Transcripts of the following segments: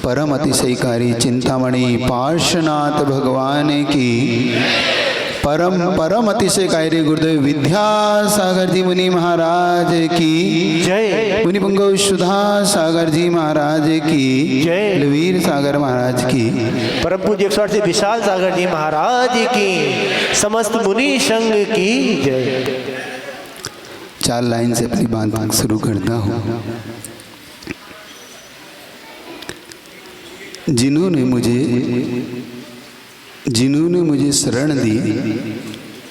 परम अतिशयकारी चिंतामणि पार्श्वनाथ भगवान की, परम परम अतिशयकारी गुरुदेव विद्यासागर जी मुनि महाराज की जय। मुनि पुंगव सुधा सागर जी महाराज की जय। लवीर सागर महाराज की, परम पूज्य 108 विशाल सागर जी महाराज की, समस्त मुनि संघ की जय। 4 लाइन से अपनी बात शुरू करता हूँ। जिन्होंने मुझे शरण दी,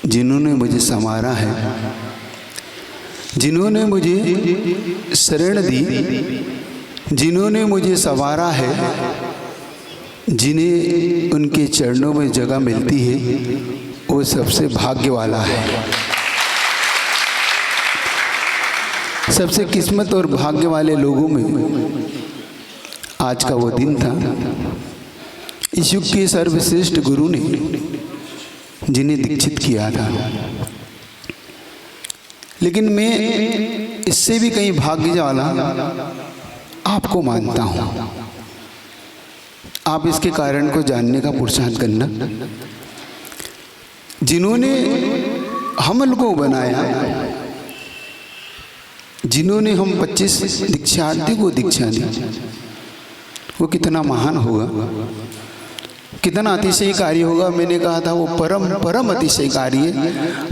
जिन्होंने मुझे संवारा है, जिन्होंने मुझे शरण दी, जिन्होंने मुझे संवारा है, जिन्हें उनके चरणों में जगह मिलती है, वो सबसे भाग्य वाला है। सबसे किस्मत और भाग्य वाले लोगों में आज का वो दिन था। इस युग के सर्वश्रेष्ठ गुरु ने जिन्हें दीक्षित किया था, लेकिन मैं इससे भी कहीं भाग्य वाला आपको मानता हूँ। आप इसके कारण को जानने का पुरुषार्थ करना। जिन्होंने हम लोगों को बनाया, जिन्होंने हम 25 दीक्षार्थी को दीक्षा दी, वो कितना महान होगा, कितना अतिशयकारी होगा। मैंने कहा था वो परम परम अतिशयकारी है।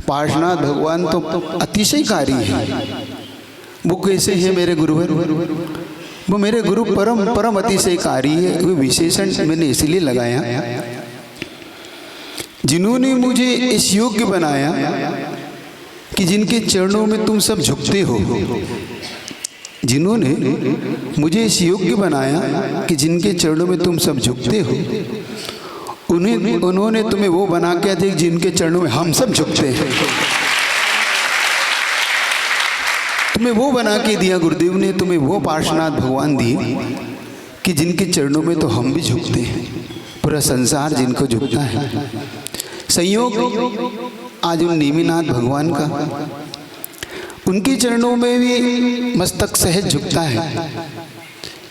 पार्श्वनाथ भगवान तो अतिशयकारी है। वो कैसे है मेरे गुरुवर? वो मेरे गुरु परम परम अतिशयकारी है। वो विशेषण मैंने इसलिए लगाया, जिन्होंने मुझे इस योग्य बनाया कि जिनके चरणों में तुम सब झुकते हो। जिन्होंने मुझे इस योग्य बनाया कि जिनके चरणों में तुम सब झुकते हो, उन्होंने तुम्हें वो बना के दिया जिनके चरणों में हम सब झुकते हैं। तुम्हें वो बना के दिया, गुरुदेव ने तुम्हें वो पार्श्वनाथ भगवान दिए कि जिनके चरणों में तो हम भी झुकते हैं। पूरा संसार जिनको झुकता है। संयोग आज उन नेमिनाथ भगवान का, उनके चरणों में भी मस्तक सहज झुकता है,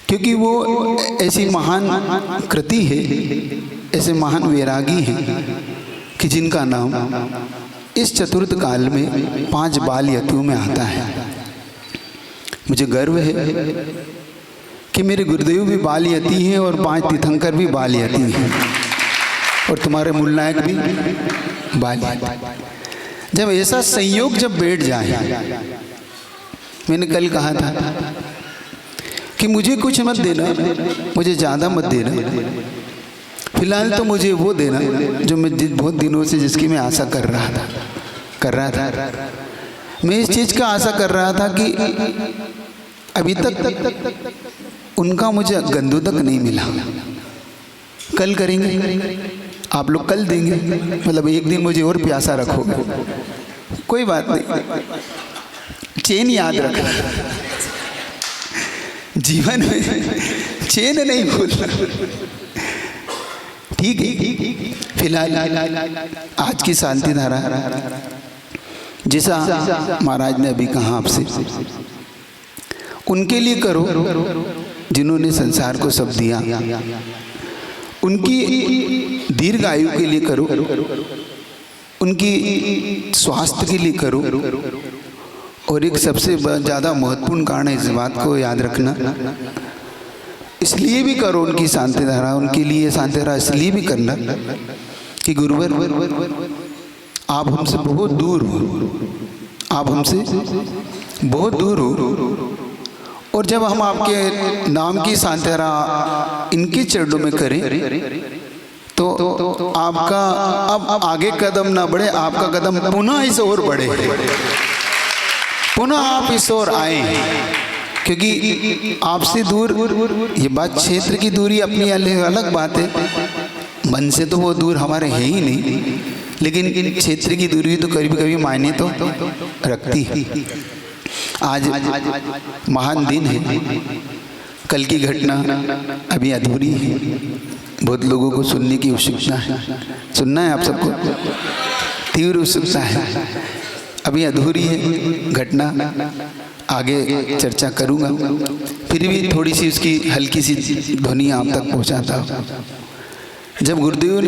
क्योंकि वो ऐसी महान कृति है, ऐसे महान वैरागी हैं कि जिनका नाम इस चतुर्थ काल में 5 बाल यतियों में आता है। मुझे गर्व है कि मेरे गुरुदेव भी बाल यति हैं और 5 तीर्थंकर भी बाल यति हैं, और तुम्हारे मूल नायक भी बाल यति। जब ऐसा संयोग जब बैठ जाए, मैंने कल कहा था कि मुझे कुछ मत देना, मुझे ज़्यादा मत देना, फिलहाल तो मुझे वो देना जो मैं बहुत दिनों से जिसकी मैं आशा कर रहा था। मैं इस चीज़ का आशा कर रहा था कि अभी तक उनका मुझे गंदू तक नहीं मिला। कल करेंगे, आप लोग कल देंगे, मतलब एक दिन मुझे और प्यासा रखोगे, कोई बात नहीं। चैन याद रखना, जीवन में चैन नहीं भूलना, ठीक है। फिलहाल आज की शांति धारा जैसा महाराज ने अभी कहा आपसे, उनके लिए करो जिन्होंने संसार को सब दिया। उनकी दीर्घ आयु के लिए करो, उनकी स्वास्थ्य के लिए करो, और एक सबसे ज़्यादा महत्वपूर्ण कारण है, इस बात को याद रखना, इसलिए भी करो उनकी शांति धारा, उनके लिए शांति धारा इसलिए भी करना कि गुरुवर आप हमसे बहुत दूर हो, आप हमसे बहुत दूर हो, और जब हम आपके नाम की शांति धारा इनके चरणों में करें तो आपका अब आगे कदम ना बढ़े, आपका कदम पुनः इस ओर बढ़े, पुनः आप इस ओर आए। क्योंकि आपसे दूर, ये बात क्षेत्र की दूरी अपनी अलग बात है, मन से तो वो दूर हमारे है ही नहीं, लेकिन क्षेत्र की दूरी तो कभी कभी मायने तो रखती है। आज महान दिन है, कल की घटना अभी अधूरी है, बहुत लोगों को सुनने की उत्सुकता है, सुनना है आप सबको, तीव्र उत्सुकता है। अभी अधूरी है घटना, आगे चर्चा करूंगा, फिर भी थोड़ी सी उसकी हल्की सी ध्वनि आप तक पहुंचाता हूं। जब गुरुदेव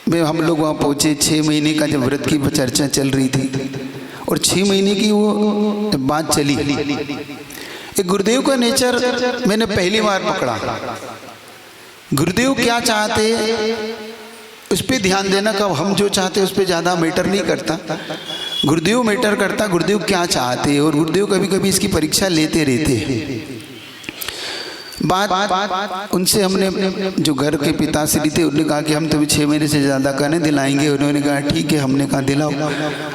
ने हम लोग वहाँ पहुँचे, 6 महीने का जब व्रत की चर्चा चल रही थी और 6 महीने की वो बात चली, एक गुरुदेव का नेचर मैंने पहली बार पकड़ा। गुरुदेव क्या चाहते उस पर ध्यान देना, कब हम जो चाहते उस पर ज़्यादा मैटर नहीं करता, गुरुदेव मैटर करता, गुरुदेव क्या चाहते। और गुरुदेव कभी कभी इसकी परीक्षा लेते रहते। बात उनसे हमने, जो घर के पिताश्री थे, उन्होंने कहा कि हम तुम्हें 6 महीने से ज़्यादा का नहीं दिलाएंगे। उन्होंने कहा ठीक है, हमने कहा दिलाओ।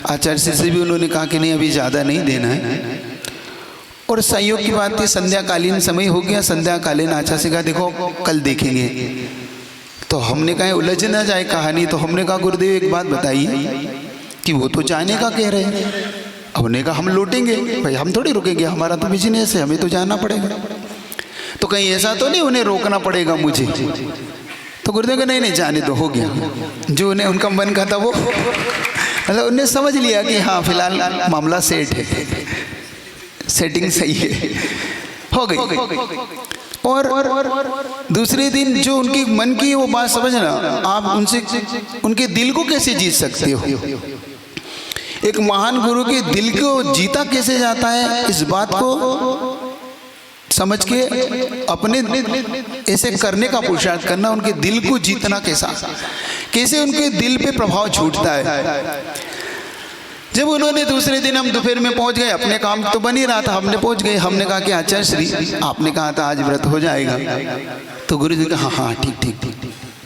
आचार्य से भी उन्होंने कहा कि नहीं अभी ज़्यादा नहीं देना है। और संयोग की बात थी, संध्याकालीन समय हो गया। संध्याकालीन आचार्य से कहा देखो कल देखेंगे। तो हमने कहा उलझ ना जाए कहानी, तो हमने कहा गुरुदेव एक बात बताइए कि वो तो जाने का कह रहे हैं। हमने कहा हम लौटेंगे भाई, हम थोड़ी रुकेंगे, हमारा तो बिजनेस है, हमें तो जाना पड़ेगा। तो कहीं ऐसा तो नहीं उन्हें रोकना पड़ेगा मुझे। तो गुरुदेव का नहीं जाने दो, हो गया जो उन्हें उनका मन का था वो, मतलब उन्हें समझ लिया कि हाँ फिलहाल मामला सेट है, सेटिंग सही है, हो गई। और दूसरे दिन जो उनकी मन की वो बात समझना, आप उनसे उनके दिल को कैसे जीत सकते हो। एक महान गुरु के दिल को जीता कैसे जाता है, इस बात को समझ के अपने ऐसे करने का पुरुषार्थ करना। उनके दिल को जीतना कैसे उनके दिल पे प्रभाव छूटता है। जब उन्होंने दूसरे दिन, हम दोपहर में पहुंच गए, अपने काम तो बन ही रहा था, हमने पहुंच गए। हमने कहा कि आचार्य श्री आपने कहा था आज व्रत हो जाएगा। तो गुरु जी कहा हाँ ठीक।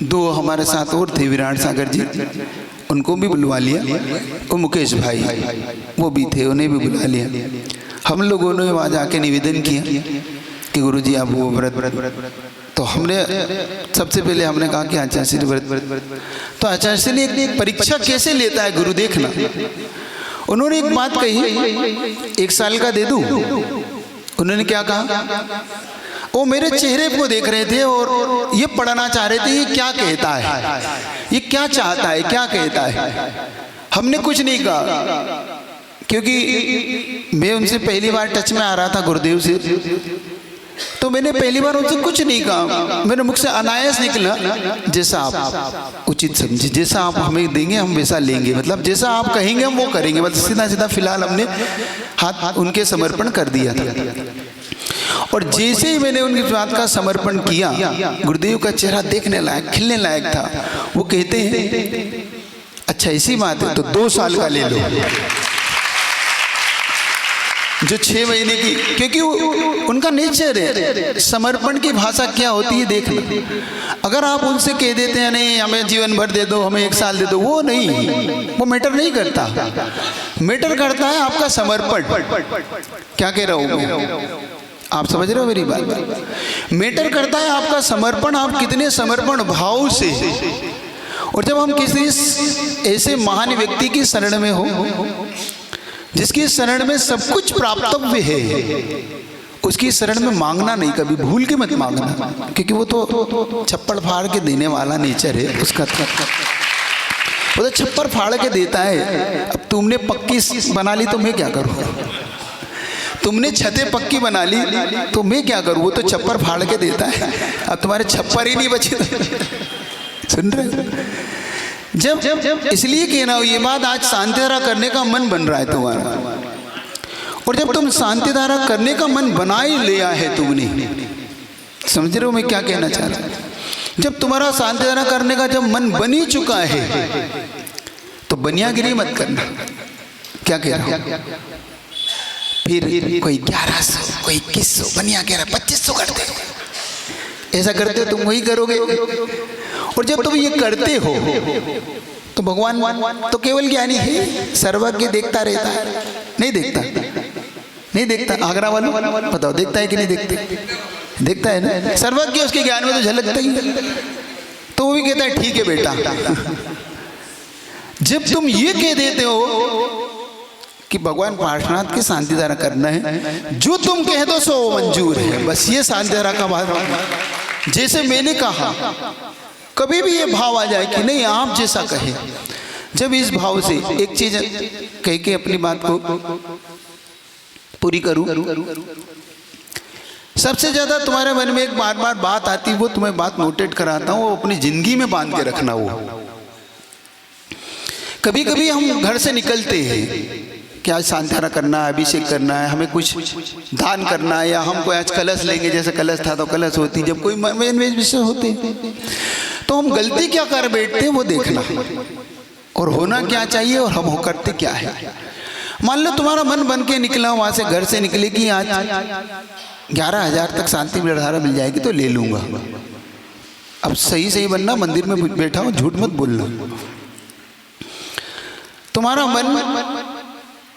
2 हमारे साथ और थे, विराट सागर जी, उनको भी बुलवा लिया, और मुकेश भाई वो भी थे, उन्हें भी बुला लिया। हम लोगों ने वहाँ जाके निवेदन किया कि गुरु जी आप वो व्रत। तो हमने सबसे पहले हमने कहा कि आचार्य श्री व्रत। तो आचार्य श्री ने एक परीक्षा कैसे लेता है गुरु देखना। उन्होंने एक बात कही, 1 साल का दे दूं। उन्होंने क्या कहा, वो मेरे चेहरे को देख रहे थे और ये पढ़ना चाह रहे थे ये क्या कहता है, ये क्या चाहता है, क्या कहता है। हमने कुछ नहीं कहा क्योंकि मैं उनसे पहली बार टच में आ रहा था गुरुदेव से। तो मैंने पहली बार उनसे कुछ नहीं कहा, मेरे मुख से अनायास निकला जैसा आप उचित समझे, जैसा आप हमें देंगे हम वैसा लेंगे, मतलब जैसा आप कहेंगे हम वो करेंगे, मतलब सीधा सीधा फिलहाल हमने हाथ उनके समर्पण कर दिया था। और जैसे ही मैंने उनकी बात का समर्पण किया, गुरुदेव का चेहरा देखने लायक, खिलने लायक था। वो कहते हैं अच्छा इसी बात है तो 2 साल का ले लो, जो 6 महीने की, क्योंकि उनका नेचर है। समर्पण की भाषा क्या होती है देखना। अगर आप उनसे कह देते हैं नहीं हमें जीवन भर दे दो, हमें 1 साल दे दो, वो नहीं, वो मैटर नहीं करता। मैटर करता है आपका समर्पण। क्या कह रहा हूँ आप समझ रहे हो मेरी बात। मैटर करता है आपका समर्पण, आप कितने समर्पण भाव से। और जब हम किसी ऐसे महान व्यक्ति की शरण में हो जिसकी शरण में सब कुछ प्राप्तव्य है, उसकी शरण में मांगना नहीं, कभी भूल के मत मांगना, क्योंकि वो तो छप्पड़ फाड़ के देने वाला नेचर है उसका। वो तो छप्पर फाड़ के देता है। अब तुमने पक्की बना ली तो मैं क्या करूँ, तुमने छतें पक्की बना ली तो मैं क्या करूँ, वो तो छप्पर फाड़ के देता है। अब तुम्हारे छप्पर ही नहीं बचे। सुन रहे हो? जब इसलिए कहना हो ये बात, आज शांति धारा करने का मन बन रहा है तुम्हारा, और जब तुम शांति धारा करने का मन बना ही लिया है तुमने, समझ रहे हो मैं क्या कहना चाह रहा हूँ। जब तुम्हारा शांति धारा करने का जब मन बन ही चुका है तो बनियागिरी मत करना। क्या कह रहा हूँ, फिर कोई 1100 कोई 2100 बनिया कह रहा 2500 करते हो, ऐसा करते हो तुम वही करोगे। और जब तुम ये करते हो तो भगवान तो केवल ज्ञानी है, सर्वज्ञ देखता रहता है, नहीं देखता, नहीं देखता। आगरा वालों बताओ देखता है कि नहीं देखते, देखता है ना। सर्वज्ञ उसके ज्ञान में तो झलकता ही है, तो वो भी कहता है ठीक है बेटा। जब तुम ये कह देते हो कि भगवान पार्श्वनाथ की शांति धारा करना है, जो तुम कह दो सो मंजूर है, बस ये शांति धारा का बात। जैसे मैंने कहा, कभी भी ये भाव आ जाए कि नहीं आप जैसा कहे, जब इस भाव से एक चीज कह के अपनी बात को पूरी करूं। सबसे ज्यादा तुम्हारे मन में एक बार बार बात आती, वो तुम्हें बात नोटेट कराता हूं, वो अपनी जिंदगी में बांध के रखना। वो कभी कभी हम घर से निकलते हैं कि आज सांत्वना करना है, अभिषेक करना है, हमें कुछ दान करना है, या हम कोई आज कलश लेंगे, जैसे कलश था तो कलश होती, जब कोई विषय होते तो हम गलती क्या कर बैठते वो देखना, और होना क्या चाहिए और हम हो करते क्या है। मान लो तुम्हारा मन बन के निकला, वहां से घर से निकले कि आज 11,000 तक शांति धारा मिल जाएगी तो ले लूंगा। अब सही सही बनना, मंदिर में बैठा हो, झूठ मत बोलना। तुम्हारा मन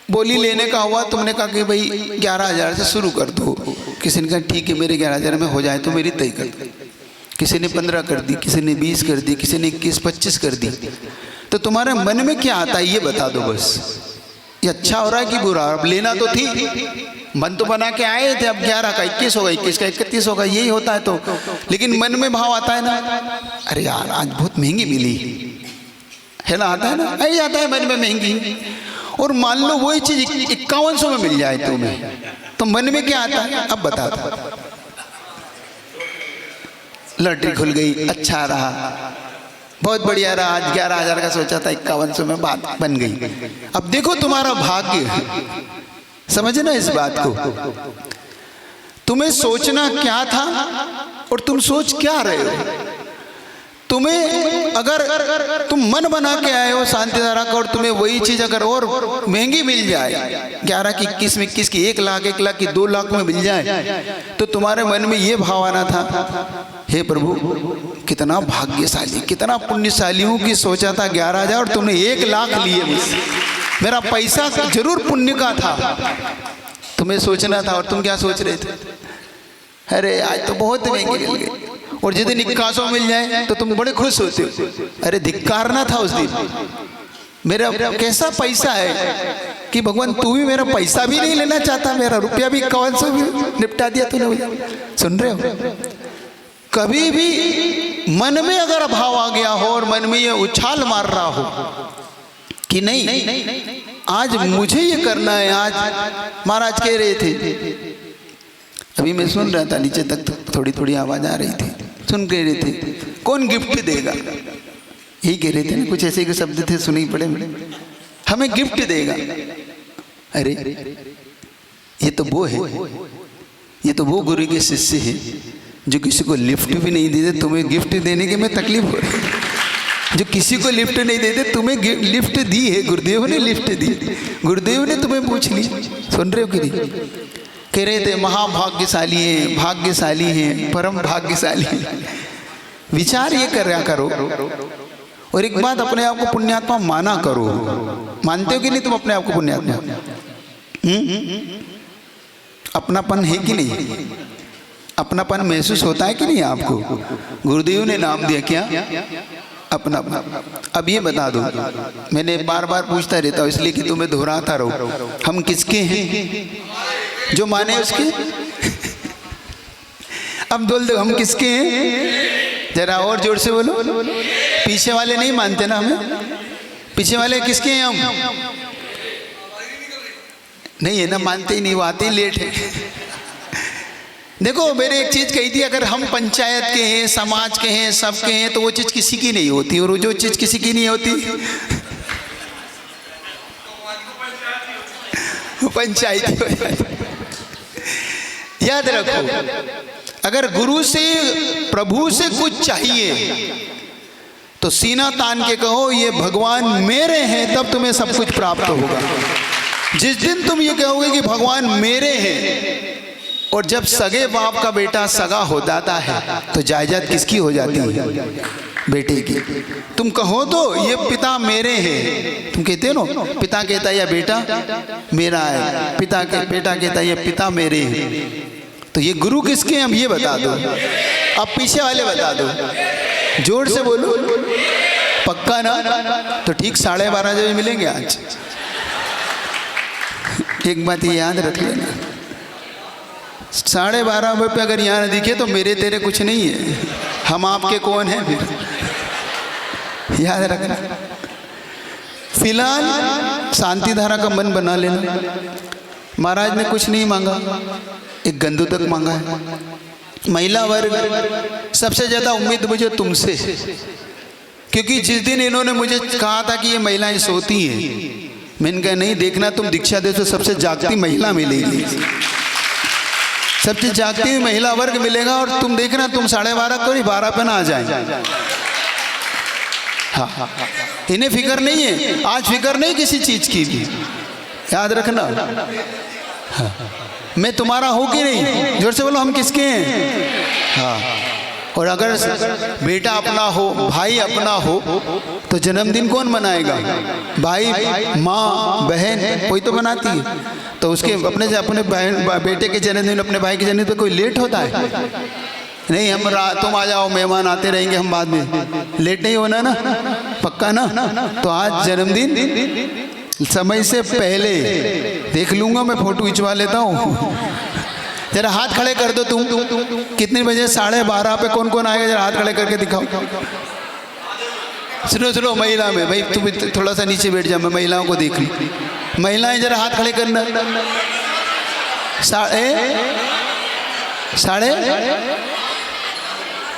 बोली लेने का हुआ, तुमने कहा कि भाई 11,000 से शुरू कर दो। किसी ने कहा ठीक है मेरे 11,000 में हो जाए तो मेरी तय कर दो। किसी ने 15 कर दी, किसी ने 20 कर दी, किसी ने 21-25 कर दी। तो तुम्हारे मन में क्या आता है ये बता दो बस। ये अच्छा हो रहा है कि बुरा? अब लेना तो थी, मन तो बना के आए थे, अब 11 का 21 होगा, 21 का 31 होगा, यही होता है। तो लेकिन मन में भाव आता है ना, अरे यार आज बहुत महंगी मिली है ना, आता है ना, यही आता है मन में महंगी। और मान लो वही चीज 5100 में मिल जाए तुम्हें, तो मन में क्या आता है? अब बता दो। लॉटरी खुल गई, अच्छा रहा, बहुत बढ़िया रहा, आज 11,000 का सोचा था, 5100 में बात बन गई। अब देखो तुम्हारा भाग्य, समझना इस बात को। तुम्हें सोचना क्या था और तुम सोच क्या रहे हो। तुम्हें अगर तुम मन बना के आए हो शांति धारा का, और तुम्हें वही चीज अगर और महंगी मिल जाए, 11 की 21 में 21 की 1 लाख 1 लाख की 2 लाख में मिल जाए, तो तुम्हारे मन में ये भाव आना था, हे प्रभु कितना भाग्यशाली, कितना पुण्यशाली हूँ कि सोचा था 11,000 और तुमने 1 लाख लिए मुझसे। मेरा पैसा जरूर पुण्य का था, तुम्हें सोचना था। और तुम क्या सोच रहे थे? अरे आज तो बहुत महंगी मिल गई। और जिस दिन 5100 मिल जाए तो तुम बड़े खुश होते हो। अरे धिक्कारना था उस दिन, मेरा कैसा पैसा है कि भगवान तू भी मेरा पैसा भी नहीं लेना चाहता, मेरा रुपया भी 5100 भी निपटा दिया तूने। सुन रहे हो? कभी भी मन में अगर अभाव आ गया हो और मन में ये उछाल मार रहा हो कि नहीं आज मुझे ये करना है, आज महाराज कह रहे थे, अभी मैं सुन रहा था नीचे तक थोड़ी थोड़ी आवाज आ रही थी, सुन कह रहे थे कौन गिफ्ट देगा, यही कह रहे थे ना, कुछ ऐसे के शब्द थे सुनी पड़े, हमें गिफ्ट देगा। अरे ये तो वो है, ये तो वो गुरु के शिष्य है जो किसी को लिफ्ट भी नहीं देते, तुम्हें गिफ्ट देने के में तकलीफ हो रही है। जो किसी को लिफ्ट नहीं देते, तुम्हें लिफ्ट दी है, गुरुदेव ने लिफ्ट दी, गुरुदेव ने तुम्हें पूछ ली। सुन रहे हो कि नहीं? कह रहे थे महाभाग्यशाली हैं, भाग्यशाली हैं, परम भाग्यशाली हैं। विचार ये कर रहा करो। और एक बात, अपने आप को पुण्यात्मा माना करो। मानते हो कि नहीं तुम अपने आप को पुण्यात्मा? अपनापन है कि नहीं? अपनापन महसूस होता है कि नहीं आपको? गुरुदेव ने नाम दिया क्या? अपना। अब ये बता दो, मैंने बार बार पूछता रहता हूँ इसलिए कि तुम्हें दोहराता रहो, हम किसके हैं? जो माने उसके। अब बोल दो हम किसके हैं, जरा और जोर से बोलो। पीछे वाले नहीं मानते ना हमें, पीछे वाले किसके हैं हम? नहीं है ना, मानते ही नहीं, वो आते ही लेट है। देखो मैंने एक चीज कही थी, अगर हम पंचायत के हैं, समाज के हैं, सबके हैं, तो वो चीज किसी की नहीं होती, और जो चीज किसी की नहीं होती वो पंचायत हो जाती। याद रखो, अगर गुरु से प्रभु से कुछ चाहिए तो सीना तान के कहो ये भगवान मेरे हैं, तब तुम्हें सब कुछ प्राप्त होगा। जिस दिन तुम ये कहोगे कि भगवान मेरे हैं, और जब सगे बाप का बेटा सगा हो जाता है तो जायदाद किसकी हो जाती है? बेटे की। तुम कहो तो ये पिता मेरे हैं, तुम कहते हो ना, पिता कहता है या बेटा मेरा है, पिता के बेटा कहता है ये पिता मेरे हैं, तो ये गुरु किसके हैं? अब ये बता दो। अब पीछे वाले बता दो, जोर से बोलो। पक्का ना? तो ठीक 12:30 बजे मिलेंगे आज। एक बात ये याद रख लेना, 12:30 बजे पे अगर यहाँ दिखे तो मेरे तेरे कुछ नहीं है, हम आपके कौन हैं फिर? याद रखना। फिलहाल शांति धारा का मन बना लेना। महाराज ने कुछ नहीं मांगा, एक गंदू तक मांगा है। महिला वर्ग सबसे ज्यादा उम्मीद मुझे तुमसे, क्योंकि जिस दिन इन्होंने मुझे कहा था कि ये महिलाएं सोती हैं, मैंने कहा नहीं, देखना तुम दीक्षा दे तो सबसे जागती महिला मिलेगी, सबसे जागती हुई महिला वर्ग मिलेगा, और तुम देखना तुम 12:30 को 12 पे ना आ जाए। हाँ, इन्हें फिक्र नहीं है, आज फिक्र नहीं किसी चीज की भी, याद रखना। हाँ, मैं तुम्हारा हूं कि नहीं, जोर से बोलो, हम किसके हैं। हाँ, और अगर बेटा अपना हो, भाई अपना हो, तो जन्मदिन कौन मनाएगा? भाई, माँ, बहन, कोई तो बनाती है। तो उसके अपने बहन बेटे के जन्मदिन, अपने भाई के जन्मदिन पे कोई लेट होता है? नहीं, हम तुम आ जाओ, मेहमान आते रहेंगे, हम बाद में। लेट नहीं होना ना, पक्का ना? तो आज जन्मदिन समय से पहले देख लूंगा, मैं फोटो खिंचवा लेता हूँ। जरा हाथ खड़े कर दो तुम, कितने बजे? 12:30 पे कौन कौन आएगा? जरा हाथ खड़े करके दिखाओ। सुनो महिला में, भाई तुम थोड़ा सा नीचे बैठ जा, मैं महिलाओं को देख लूँ। महिलाएं जरा हाथ खड़े करना।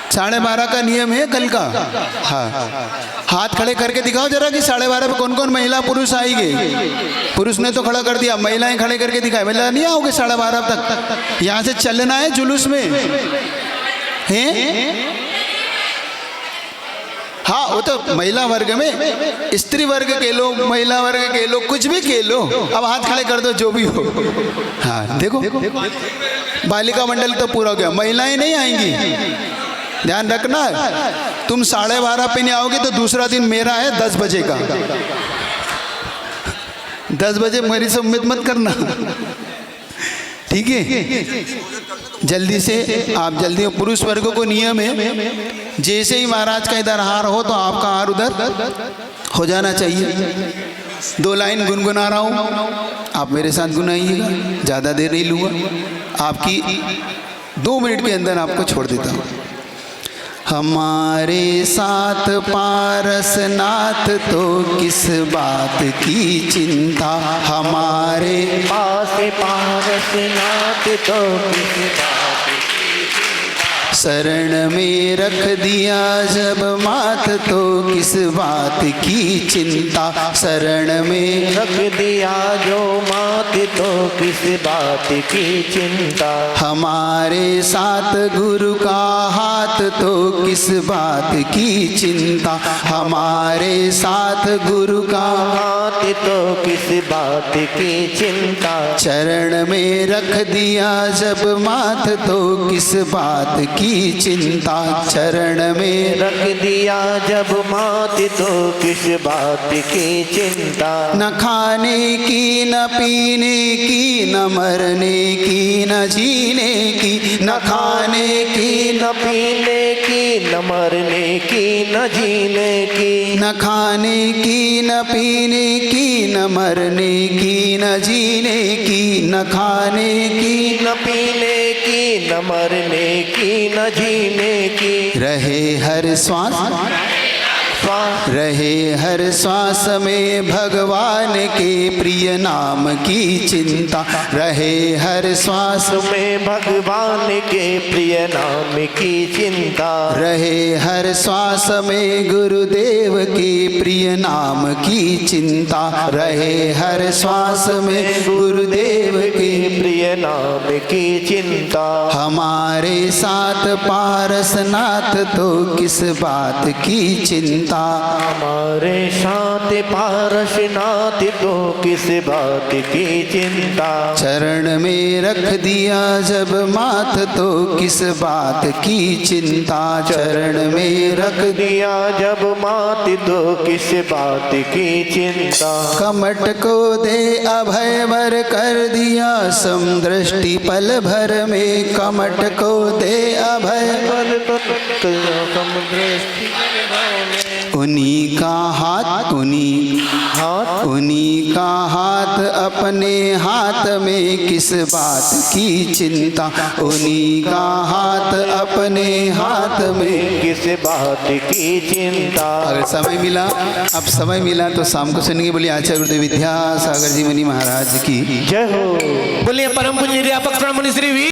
12:30 का नियम है कल का। हाँ, हाथ खड़े करके दिखाओ जरा कि 12:30 पे कौन कौन महिला पुरुष आएंगे। पुरुष ने तो खड़ा कर दिया, महिलाएं खड़े करके दिखाए। महिला नहीं आओगे 12:30 तक? यहाँ से चलना है जुलूस में, हैं? हाँ, वो तो महिला वर्ग में, स्त्री वर्ग के लो, महिला वर्ग के लो, कुछ भी के लो, अब हाथ खड़े कर दो जो भी हो। हाँ, देखो, बालिका मंडल तो पूरा हो गया, महिलाएं नहीं आएंगी, ध्यान रखना। तुम 12:30 पे नहीं आओगे तो दूसरा दिन मेरा है 10 बजे का। 10 बजे मेरी से उम्मीद मत करना, ठीक है? जल्दी से आप जल्दी। पुरुष वर्ग को नियम है, जैसे ही महाराज का इधर हार हो तो आपका हार उधर हो जाना चाहिए। 2 लाइन गुनगुना रहा हूँ, आप मेरे साथ गुनाइएगा, ज़्यादा देर नहीं लूँगा, आपकी 2 मिनट के अंदर आपको छोड़ देता हूँ। हमारे साथ पारसनाथ तो किस बात की चिंता, हमारे पास पारसनाथ तो किस बात की चिंता, शरण में रख दिया जब माथ तो किस बात की चिंता, शरण में रख दिया जो मात तो किस बात की चिंता, हमारे साथ गुरु का हाथ तो किस बात की चिंता, हमारे साथ गुरु का हाथ तो किस बात की चिंता, चरण में रख दिया जब माथ तो किस बात की चिंता, चरण में रख दिया जब मात तो किस बात की चिंता, न खाने की न पीने की न मरने की न जीने की, न खाने की न पीने की न मरने की न जीने की, न खाने की न पीने की न मरने की न जीने की, न खाने की न पीने की न मरने की न जीने की, रहे हर श्वास रहे हर श्वास में भगवान के प्रिय नाम की चिंता, रहे हर श्वास में भगवान के प्रिय नाम की चिंता, रहे हर श्वास में गुरुदेव के प्रिय नाम की चिंता, रहे हर श्वास में गुरुदेव के प्रिय नाम की चिंता, हमारे साथ पारसनाथ तो किस बात की चिंता, हमारे साथ पारसनाथ तो किस बात की चिंता, चरण में रख दिया जब माथ तो किस बात की चिंता, चरण में रख दिया जब मात तो किस बात की चिंता, कमट को दे अभय वर कर दिया समदृष्टि पल भर में, कमट को दे अभय उन्हीं का हाथ उन्हीं हाथ उन्हीं का हाथ अपने हाथ में, किस बात की चिंता। उन्हीं का हाथ अपने हाथ में, किस बात की चिंता। अगर समय मिला, अब समय मिला तो शाम को सुनेंगे। बोलिए आचार्य गुरुदेव विद्यासागर जी मुनि महाराज की जय हो। बोलिए परम पूज्य अध्यापक मुनि श्री वी